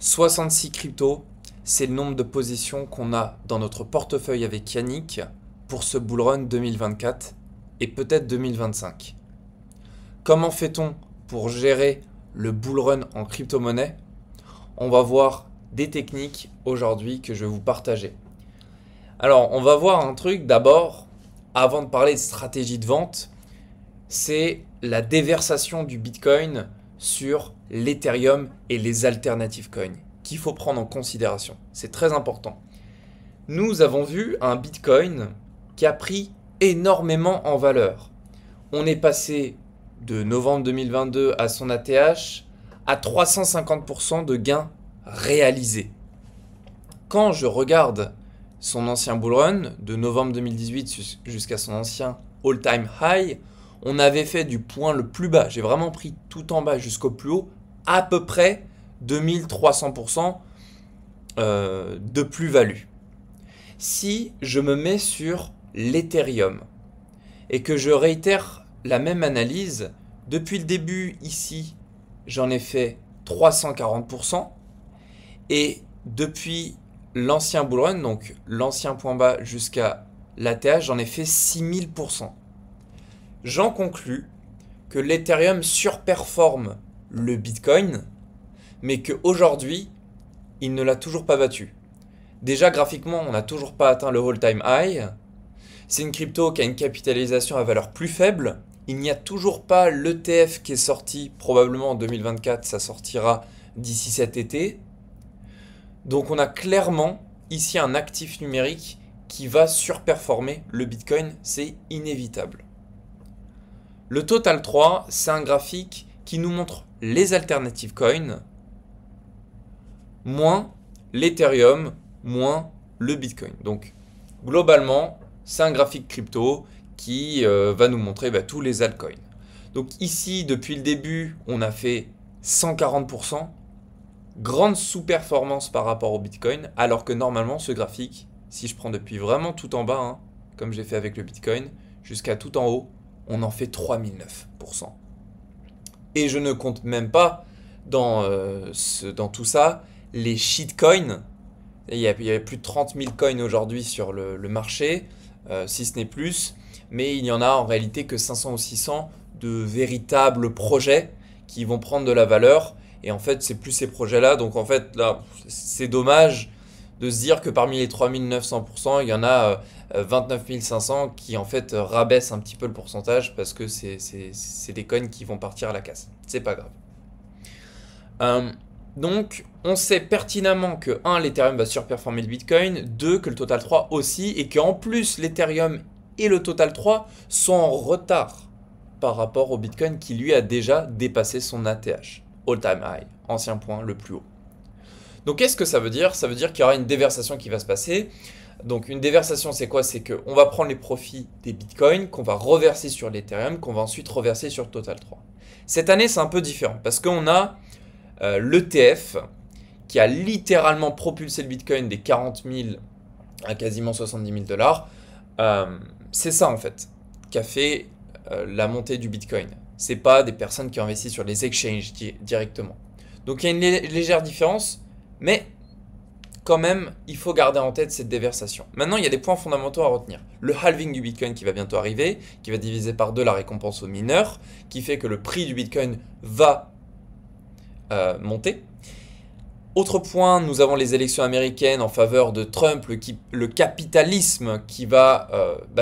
66 cryptos, c'est le nombre de positions qu'on a dans notre portefeuille avec Yannick pour ce bull run 2024 et peut-être 2025. Comment fait-on pour gérer le bull run en crypto-monnaie? On va voir des techniques aujourd'hui que je vais vous partager. Alors, on va voir un truc d'abord, avant de parler de stratégie de vente, c'est la déversation du Bitcoin sur l'Ethereum et les alternatives coins qu'il faut prendre en considération. C'est très important. Nous avons vu un Bitcoin qui a pris énormément en valeur. On est passé de novembre 2022 à son ATH à 350% de gains réalisés. Quand je regarde son ancien bull run de novembre 2018 jusqu'à son ancien all-time high, on avait fait du point le plus bas, j'ai vraiment pris tout en bas jusqu'au plus haut, à peu près 2300% de plus-value. Si je me mets sur l'Ethereum et que je réitère la même analyse, depuis le début ici, j'en ai fait 340% et depuis l'ancien bull run, donc l'ancien point bas jusqu'à l'ATH, j'en ai fait 6000%. J'en conclus que l'Ethereum surperforme le Bitcoin, mais qu'aujourd'hui, il ne l'a toujours pas battu. Déjà, graphiquement, on n'a toujours pas atteint le all-time high. C'est une crypto qui a une capitalisation à valeur plus faible. Il n'y a toujours pas l'ETF qui est sorti, probablement en 2024, ça sortira d'ici cet été. Donc on a clairement ici un actif numérique qui va surperformer le Bitcoin, c'est inévitable. Le Total 3, c'est un graphique qui nous montre les alternatives coins, moins l'Ethereum, moins le Bitcoin. Donc globalement, c'est un graphique crypto qui va nous montrer tous les altcoins. Donc ici, depuis le début, on a fait 140%. Grande sous-performance par rapport au Bitcoin, alors que normalement ce graphique, si je prends depuis vraiment tout en bas, comme j'ai fait avec le Bitcoin, jusqu'à tout en haut, on en fait 3009%. Et je ne compte même pas dans tout ça les shitcoins. Il y a plus de 30 000 coins aujourd'hui sur le marché, si ce n'est plus, mais il n'y en a en réalité que 500 ou 600 de véritables projets qui vont prendre de la valeur. Et en fait, c'est plus ces projets-là. Donc en fait, là, c'est dommage de se dire que parmi les 3900%, il y en a 29 500 qui en fait rabaissent un petit peu le pourcentage parce que c'est des coins qui vont partir à la casse. C'est pas grave. Donc, on sait pertinemment que 1, l'Ethereum va surperformer le Bitcoin, 2, que le Total 3 aussi, et qu'en plus, l'Ethereum et le Total 3 sont en retard par rapport au Bitcoin qui lui a déjà dépassé son ATH. All-time high, ancien point le plus haut. Donc qu'est-ce que ça veut dire? Ça veut dire qu'il y aura une déversation qui va se passer. Donc une déversation, c'est quoi? C'est qu'on va prendre les profits des bitcoins, qu'on va reverser sur l'Ethereum, qu'on va ensuite reverser sur Total 3. Cette année, c'est un peu différent parce qu'on a l'ETF qui a littéralement propulsé le bitcoin des 40 000 à quasiment 70 000 dollars. C'est ça en fait qui a fait la montée du bitcoin. C'est pas des personnes qui ont investi sur les exchanges directement. Donc il y a une légère différence, mais quand même, il faut garder en tête cette déversation. Maintenant, il y a des points fondamentaux à retenir. Le halving du Bitcoin qui va bientôt arriver, qui va diviser par 2 la récompense aux mineurs, qui fait que le prix du Bitcoin va monter. Autre point, nous avons les élections américaines en faveur de Trump, le capitalisme qui va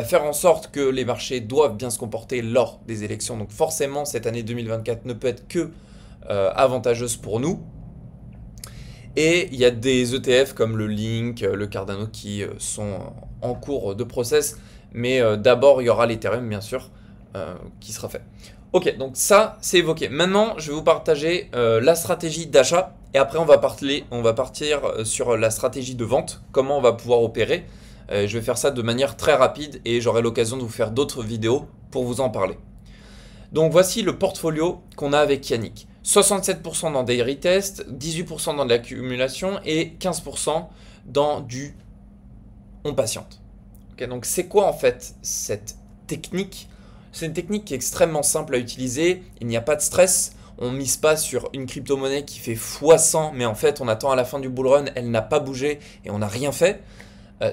faire en sorte que les marchés doivent bien se comporter lors des élections. Donc forcément, cette année 2024 ne peut être que avantageuse pour nous. Et il y a des ETF comme le Link, le Cardano qui sont en cours de process. Mais d'abord, il y aura l'Ethereum, bien sûr, qui sera fait. Ok, donc ça, c'est évoqué. Maintenant, je vais vous partager la stratégie d'achat. Et après, on va partir sur la stratégie de vente, comment on va pouvoir opérer. Je vais faire ça de manière très rapide et j'aurai l'occasion de vous faire d'autres vidéos pour vous en parler. Donc voici le portfolio qu'on a avec Yannick. 67% dans des retests, 18% dans de l'accumulation et 15% dans du on patiente. Okay, donc c'est quoi en fait cette technique? C'est une technique qui est extrêmement simple à utiliser, il n'y a pas de stress. On mise pas sur une crypto-monnaie qui fait x100, mais en fait on attend à la fin du bull run, elle n'a pas bougé et on n'a rien fait.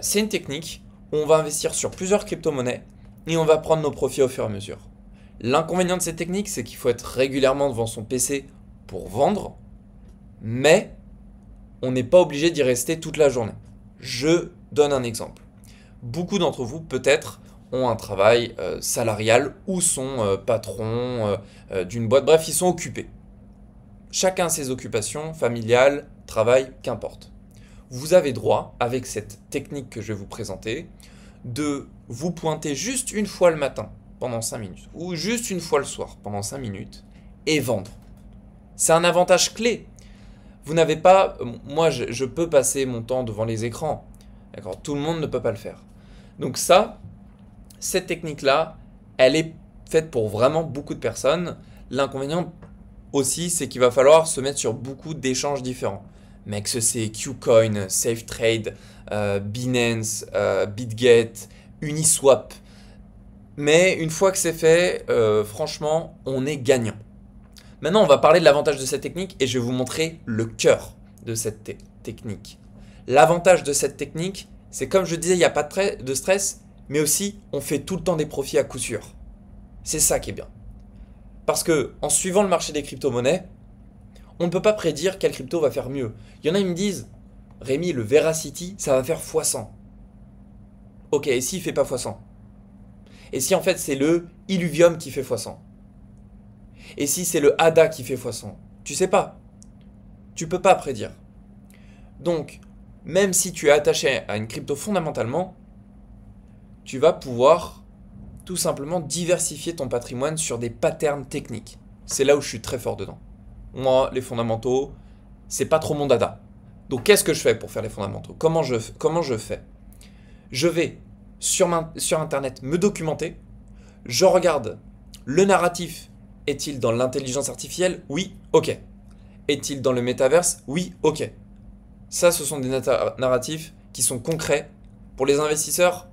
C'est une technique où on va investir sur plusieurs crypto-monnaies et on va prendre nos profits au fur et à mesure. L'inconvénient de cette technique, c'est qu'il faut être régulièrement devant son PC pour vendre, mais on n'est pas obligé d'y rester toute la journée. Je donne un exemple. Beaucoup d'entre vous, peut-être, ont un travail salarial ou sont patrons d'une boîte. Bref, ils sont occupés. Chacun ses occupations, familiales, travail, qu'importe. Vous avez droit, avec cette technique que je vais vous présenter, de vous pointer juste une fois le matin pendant 5 minutes ou juste une fois le soir pendant 5 minutes et vendre. C'est un avantage clé. Vous n'avez pas... Moi, je peux passer mon temps devant les écrans. D'accord ? Tout le monde ne peut pas le faire. Donc ça, cette technique-là, elle est faite pour vraiment beaucoup de personnes. L'inconvénient aussi, c'est qu'il va falloir se mettre sur beaucoup d'échanges différents. Mex, c'est Qcoin, SafeTrade, Binance, BitGet, Uniswap. Mais une fois que c'est fait, franchement, on est gagnant. Maintenant, on va parler de l'avantage de cette technique et je vais vous montrer le cœur de cette technique. L'avantage de cette technique, c'est comme je disais, il n'y a pas de stress, mais aussi on fait tout le temps des profits à coup sûr. C'est ça qui est bien. Parce que en suivant le marché des crypto-monnaies, on ne peut pas prédire quelle crypto va faire mieux. Il y en a qui me disent, Rémi, le Veracity, ça va faire x100. Ok, et s'il ne fait pas x100? Et si en fait c'est le Illuvium qui fait x100? Et si c'est le ADA qui fait x100? Tu sais pas. Tu peux pas prédire. Donc, même si tu es attaché à une crypto fondamentalement, tu vas pouvoir tout simplement diversifier ton patrimoine sur des patterns techniques. C'est là où je suis très fort dedans. Moi, les fondamentaux, c'est pas trop mon dada. Donc, qu'est-ce que je fais pour faire les fondamentaux? Comment je fais? Je vais sur Internet me documenter. Je regarde le narratif. Est-il dans l'intelligence artificielle? Oui, ok. Est-il dans le métaverse? Oui, ok. Ça, ce sont des narratifs qui sont concrets. Pour les investisseurs,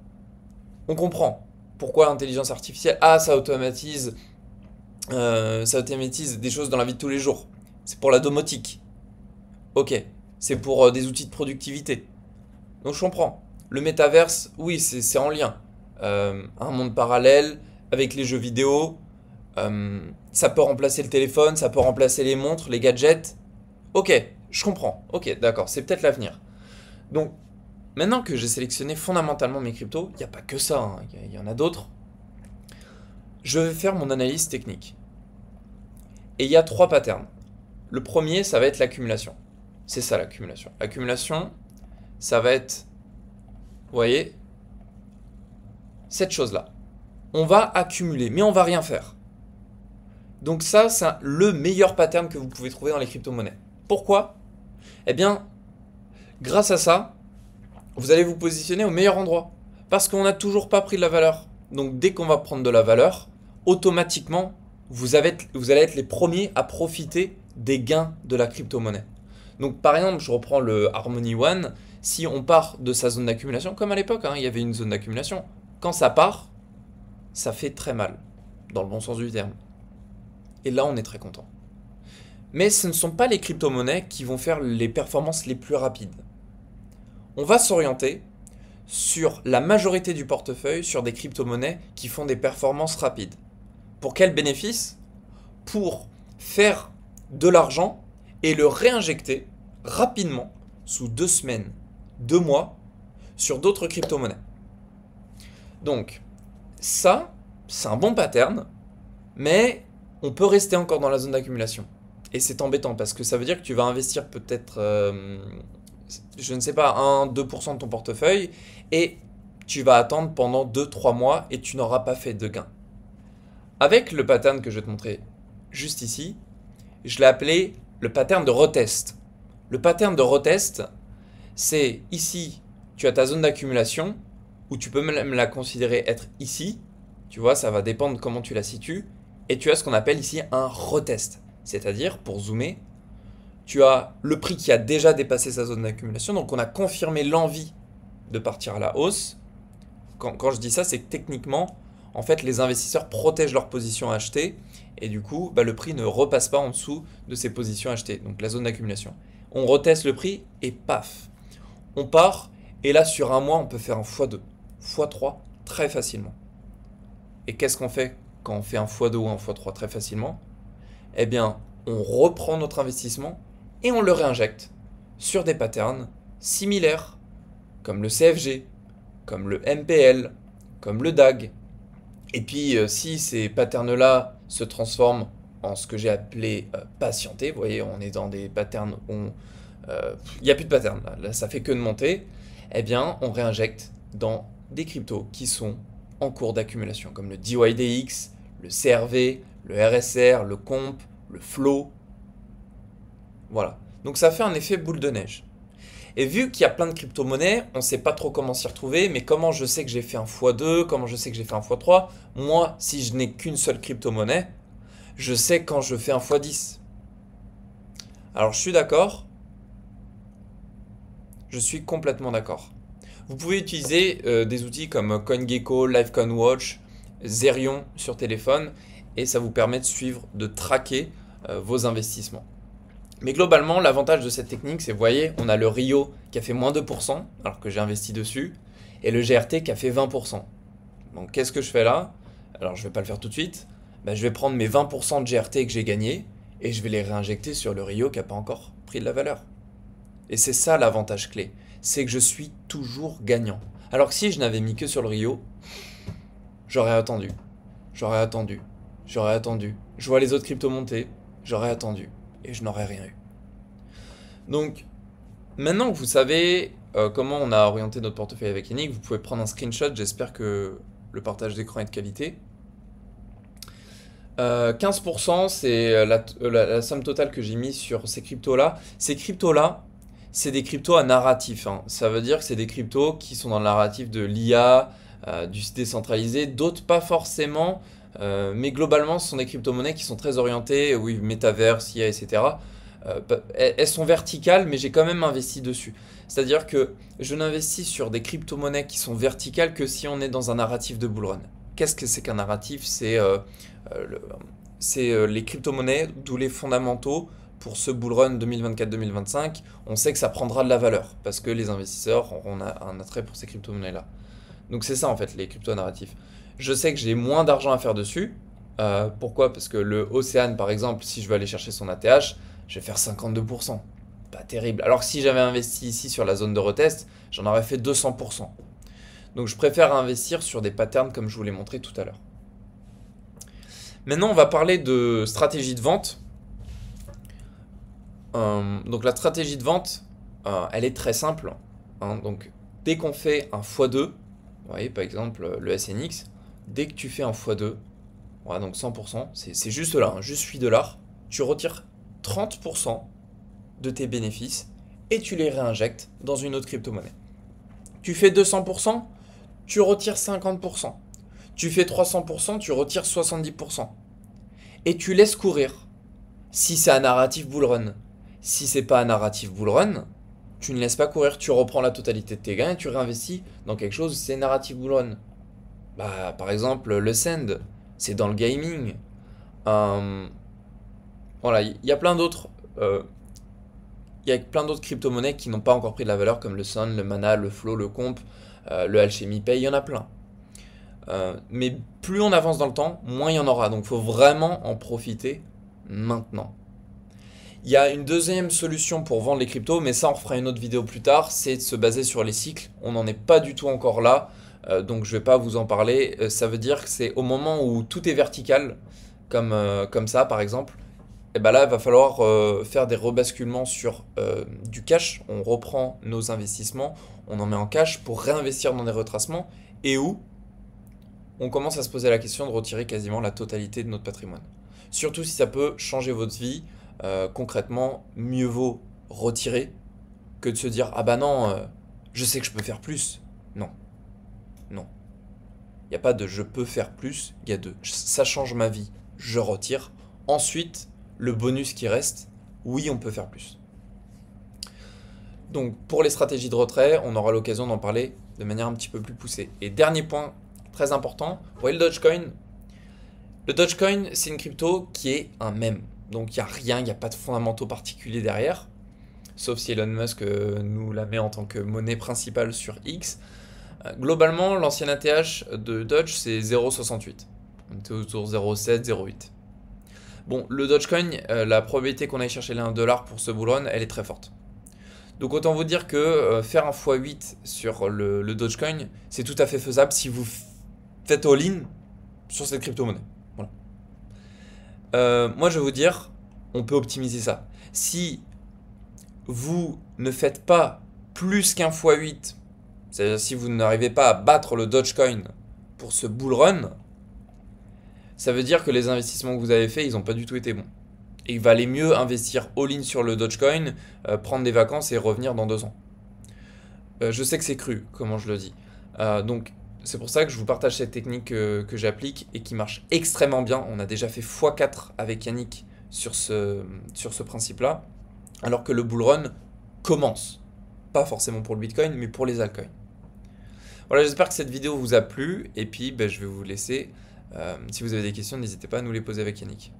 on comprend. Pourquoi l'intelligence artificielle? Ah, ça automatise des choses dans la vie de tous les jours. C'est pour la domotique. Ok. C'est pour des outils de productivité. Donc je comprends. Le métaverse, oui, c'est en lien. Un monde parallèle avec les jeux vidéo. Ça peut remplacer le téléphone, ça peut remplacer les montres, les gadgets. Ok, je comprends. Ok, d'accord, c'est peut-être l'avenir. Donc, maintenant que j'ai sélectionné fondamentalement mes cryptos, il n'y a pas que ça, hein, il y en a d'autres. Je vais faire mon analyse technique. Et il y a 3 patterns. Le premier, ça va être l'accumulation. C'est ça l'accumulation. L'accumulation, ça va être, vous voyez, cette chose-là. On va accumuler, mais on va rien faire. Donc ça, c'est le meilleur pattern que vous pouvez trouver dans les crypto-monnaies. Pourquoi? Eh bien, grâce à ça, vous allez vous positionner au meilleur endroit. Parce qu'on n'a toujours pas pris de la valeur. Donc dès qu'on va prendre de la valeur, automatiquement, vous allez être les premiers à profiter des gains de la crypto-monnaie. Donc par exemple, je reprends le Harmony One. Si on part de sa zone d'accumulation, comme à l'époque, hein, il y avait une zone d'accumulation. Quand ça part, ça fait très mal, dans le bon sens du terme. Et là, on est très content. Mais ce ne sont pas les crypto-monnaies qui vont faire les performances les plus rapides. On va s'orienter sur la majorité du portefeuille sur des crypto-monnaies qui font des performances rapides. Pour quel bénéfice? Pour faire de l'argent et le réinjecter rapidement sous 2 semaines, 2 mois sur d'autres crypto-monnaies. Donc, ça, c'est un bon pattern, mais on peut rester encore dans la zone d'accumulation. Et c'est embêtant parce que ça veut dire que tu vas investir peut-être, je ne sais pas, 1-2% de ton portefeuille et tu vas attendre pendant 2-3 mois et tu n'auras pas fait de gain. Avec le pattern que je vais te montrer juste ici, je l'ai appelé le pattern de retest. Le pattern de retest, c'est ici, tu as ta zone d'accumulation où tu peux même la considérer être ici. Tu vois, ça va dépendre de comment tu la situes. Et tu as ce qu'on appelle ici un retest. C'est-à-dire, pour zoomer, tu as le prix qui a déjà dépassé sa zone d'accumulation. Donc, on a confirmé l'envie de partir à la hausse. Quand je dis ça, c'est que techniquement, en fait, les investisseurs protègent leur position achetée et du coup, le prix ne repasse pas en dessous de ces positions achetées, donc la zone d'accumulation. On reteste le prix et paf, on part et là sur un mois, on peut faire un x2, x3 très facilement. Et qu'est-ce qu'on fait quand on fait un x2 ou un x3 très facilement? Eh bien, on reprend notre investissement et on le réinjecte sur des patterns similaires, comme le CFG, comme le MPL, comme le DAG. Et puis, si ces patterns-là se transforment en ce que j'ai appelé patienter, vous voyez, on est dans des patterns où il n'y a plus de pattern, là, ça fait que de monter, eh bien, on réinjecte dans des cryptos qui sont en cours d'accumulation, comme le DYDX, le CRV, le RSR, le Comp, le Flow. Voilà. Donc ça fait un effet boule de neige. Et vu qu'il y a plein de crypto-monnaies, on ne sait pas trop comment s'y retrouver, mais comment je sais que j'ai fait un x2, comment je sais que j'ai fait un x3? Moi, si je n'ai qu'une seule crypto-monnaie, je sais quand je fais un x10. Alors je suis d'accord, je suis complètement d'accord. Vous pouvez utiliser des outils comme CoinGecko, LiveCoinWatch, Zerion sur téléphone, et ça vous permet de suivre, de traquer vos investissements. Mais globalement, l'avantage de cette technique, c'est, vous voyez, on a le Rio qui a fait moins 2%, alors que j'ai investi dessus, et le GRT qui a fait 20%. Donc qu'est-ce que je fais là? Alors je ne vais pas le faire tout de suite. Je vais prendre mes 20% de GRT que j'ai gagné, et je vais les réinjecter sur le Rio qui n'a pas encore pris de la valeur. Et c'est ça l'avantage clé, c'est que je suis toujours gagnant. Alors que si je n'avais mis que sur le Rio, j'aurais attendu, j'aurais attendu, j'aurais attendu. Je vois les autres cryptos monter, j'aurais attendu. Et je n'aurais rien eu. Donc, maintenant que vous savez comment on a orienté notre portefeuille avec Yannick, vous pouvez prendre un screenshot. J'espère que le partage d'écran est de qualité. 15%, c'est la somme totale que j'ai mise sur ces cryptos-là. Ces cryptos-là, c'est des cryptos à narratif. Ça veut dire que c'est des cryptos qui sont dans le narratif de l'IA, du décentralisé, d'autres pas forcément. Mais globalement, ce sont des crypto-monnaies qui sont très orientées, oui, métaverse, IA, etc. Elles sont verticales, mais j'ai quand même investi dessus. C'est-à-dire que je n'investis sur des crypto-monnaies qui sont verticales que si on est dans un narratif de bull run. Qu'est-ce que c'est qu'un narratif? C'est les crypto-monnaies, d'où les fondamentaux pour ce bull run 2024-2025. On sait que ça prendra de la valeur parce que les investisseurs auront un attrait pour ces crypto-monnaies-là. Donc c'est ça en fait, les crypto-narratifs. Je sais que j'ai moins d'argent à faire dessus. Pourquoi? Parce que le Océane, par exemple, si je veux aller chercher son ATH, je vais faire 52%. Pas terrible. Alors que si j'avais investi ici sur la zone de retest, j'en aurais fait 200%. Donc je préfère investir sur des patterns comme je vous l'ai montré tout à l'heure. Maintenant, on va parler de stratégie de vente. Donc la stratégie de vente, elle est très simple. Donc dès qu'on fait un x2, vous voyez par exemple le SNX, dès que tu fais un x2, voilà, donc 100%, c'est juste là, juste $8, tu retires 30% de tes bénéfices et tu les réinjectes dans une autre crypto-monnaie. Tu fais 200%, tu retires 50%. Tu fais 300%, tu retires 70%. Et tu laisses courir. Si c'est un narratif bull run. Si c'est pas un narratif bull run, tu ne laisses pas courir, tu reprends la totalité de tes gains et tu réinvestis dans quelque chose, c'est narratif bull run. Par exemple, le Send, c'est dans le gaming. Voilà, il y a plein d'autres. Il y a plein d'autres crypto-monnaies qui n'ont pas encore pris de la valeur, comme le Sun, le Mana, le Flow, le Comp, le Alchemy Pay, il y en a plein. Mais plus on avance dans le temps, moins il y en aura. Donc il faut vraiment en profiter maintenant. Il y a une deuxième solution pour vendre les cryptos, mais ça on fera une autre vidéo plus tard, c'est de se baser sur les cycles. On n'en est pas du tout encore là, donc je ne vais pas vous en parler. Ça veut dire que c'est au moment où tout est vertical, comme ça par exemple, et là il va falloir faire des rebasculements sur du cash. On reprend nos investissements, on en met en cash pour réinvestir dans des retracements et où on commence à se poser la question de retirer quasiment la totalité de notre patrimoine. Surtout si ça peut changer votre vie. Concrètement, mieux vaut retirer que de se dire ah bah non, je sais que je peux faire plus. Non, non. Il n'y a pas de je peux faire plus, il y a de ça change ma vie, je retire. Ensuite, le bonus qui reste, oui, on peut faire plus. Donc pour les stratégies de retrait, on aura l'occasion d'en parler de manière un petit peu plus poussée. Et dernier point très important. Vous voyez le Dogecoin? Le Dogecoin, c'est une crypto qui est un mème. Donc il n'y a rien, il n'y a pas de fondamentaux particuliers derrière. Sauf si Elon Musk nous la met en tant que monnaie principale sur X. Globalement, l'ancien ATH de Doge, c'est 0,68. On était autour de 0,7, 0,8. Bon, le Dogecoin, la probabilité qu'on aille chercher les 1 dollar pour ce bull run, elle est très forte. Donc autant vous dire que faire un x8 sur le Dogecoin, c'est tout à fait faisable si vous faites all-in sur cette crypto-monnaie. Voilà. Moi, je vais vous dire, on peut optimiser ça. Si vous ne faites pas plus qu'un x8, c'est-à-dire si vous n'arrivez pas à battre le Dogecoin pour ce bull run, ça veut dire que les investissements que vous avez faits, ils n'ont pas du tout été bons. Et il valait mieux investir all-in sur le Dogecoin, prendre des vacances et revenir dans 2 ans. Je sais que c'est cru, comment je le dis. Donc c'est pour ça que je vous partage cette technique que j'applique et qui marche extrêmement bien. On a déjà fait x4 avec Yannick sur ce principe-là, alors que le bull run commence. Pas forcément pour le Bitcoin, mais pour les altcoins. Voilà, j'espère que cette vidéo vous a plu, et puis je vais vous laisser. Si vous avez des questions, n'hésitez pas à nous les poser avec Yannick.